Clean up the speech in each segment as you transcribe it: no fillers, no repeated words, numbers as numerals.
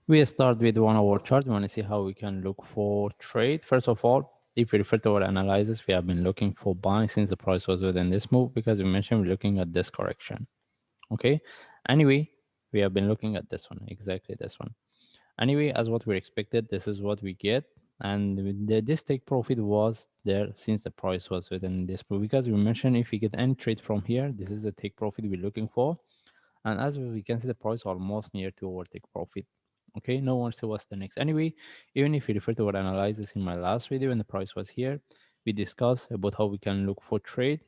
We start with 1 hour chart. We want to see how we can look for trade. First of all, if we refer to our analysis, we have been looking for buying since the price was within this move, because we mentioned we're looking at this correction. Okay. Anyway, we have been looking at this one, exactly this one. Anyway, as what we expected, this is what we get. And this take profit was there since the price was within this move, because we mentioned if we get any trade from here, this is the take profit we're looking for. And as we can see, the price almost near to our take profit. Okay, no one see what's the next. Anyway, even if you refer to our analysis in my last video when the price was here, we discussed about how we can look for trade.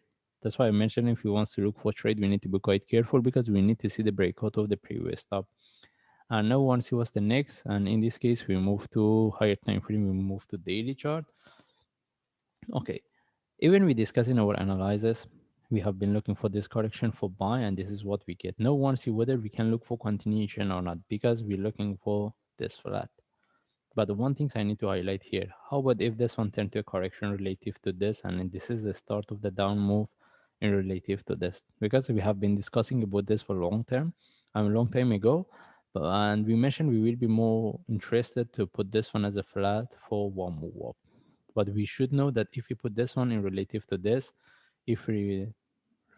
That's why I mentioned if we want to look for trade, we need to be quite careful, because we need to see the breakout of the previous top. And now once see what's the next, and in this case we move to higher time frame, we move to daily chart. Okay, even we discuss in our analysis, we have been looking for this correction for buy, and this is what we get. Now want to see whether we can look for continuation or not, because we're looking for this flat. But the one thing I need to highlight here, how about if this one turned to a correction relative to this, and this is the start of the down move in relative to this, because we have been discussing about this for long term, a long time ago, and we mentioned we will be more interested to put this one as a flat for one move up. But we should know that if we put this one in relative to this, if we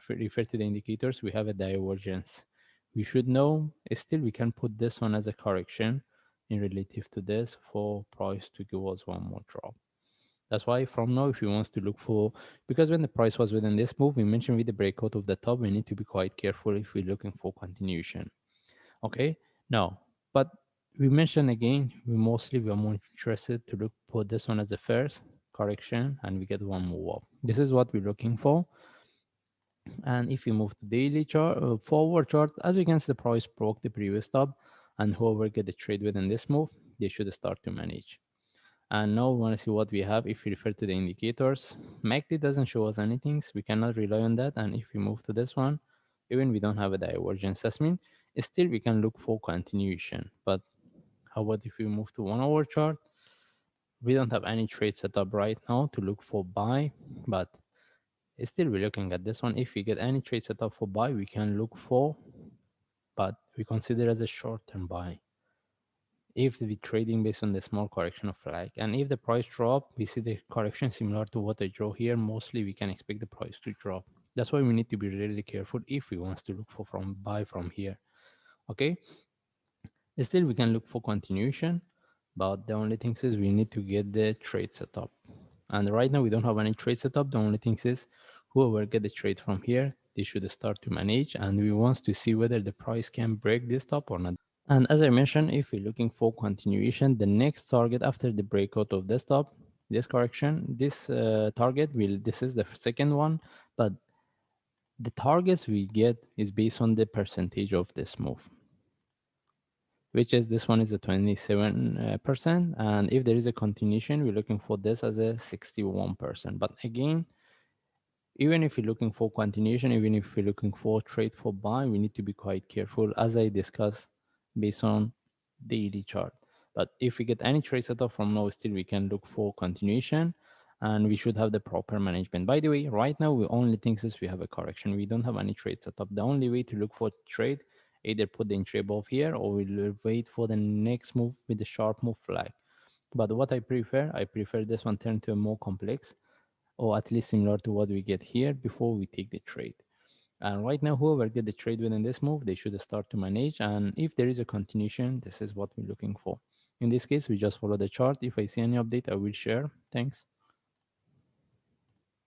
refer to the indicators, we have a divergence. We should know still we can put this one as a correction in relative to this for price to give us one more drop. That's why from now, if we want to look for, because when the price was within this move, we mentioned with the breakout of the top, we need to be quite careful if we're looking for continuation. Okay, now, but we mentioned again, we are more interested to look for this one as a first correction, and we get one move up. This is what we're looking for. And if we move to daily chart, forward chart, as you can see, the price broke the previous top, and whoever get the trade within this move, they should start to manage. And now we want to see what we have. If we refer to the indicators, MACD doesn't show us anything, so we cannot rely on that. And if we move to this one, even we don't have a divergence, that means still we can look for continuation. But how about if we move to 1 hour chart? We don't have any trade set up right now to look for buy, but still we're looking at this one. If we get any trade set up for buy, we can look for, but we consider as a short-term buy if we trading based on the small correction of flag. And if the price drop, we see the correction similar to what I draw here. Mostly we can expect the price to drop. That's why we need to be really careful if we want to look for from buy from here. Okay, still we can look for continuation, but the only thing is we need to get the trade set up. And right now we don't have any trade setup. The only thing is whoever get the trade from here, they should start to manage, and we want to see whether the price can break this top or not. And as I mentioned, if we're looking for continuation, the next target after the breakout of this top, this correction, this target will, this is the second one, but the targets we get is based on the percentage of this move, which is this one is a 27%. And if there is a continuation, we're looking for this as a 61%. But again, even if you're looking for continuation, even if you're looking for trade for buy, we need to be quite careful, as I discussed, based on daily chart. But if we get any trade setup from now, still we can look for continuation, and we should have the proper management. By the way, right now we only think is we have a correction. We don't have any trade setup. The only way to look for trade, either put the entry above here, or we'll wait for the next move with the sharp move flag. But what I prefer this one turn to a more complex, or at least similar to what we get here before we take the trade. And right now, whoever get the trade within this move, they should start to manage. And if there is a continuation, this is what we're looking for. In this case, we just follow the chart. If I see any update, I will share. Thanks.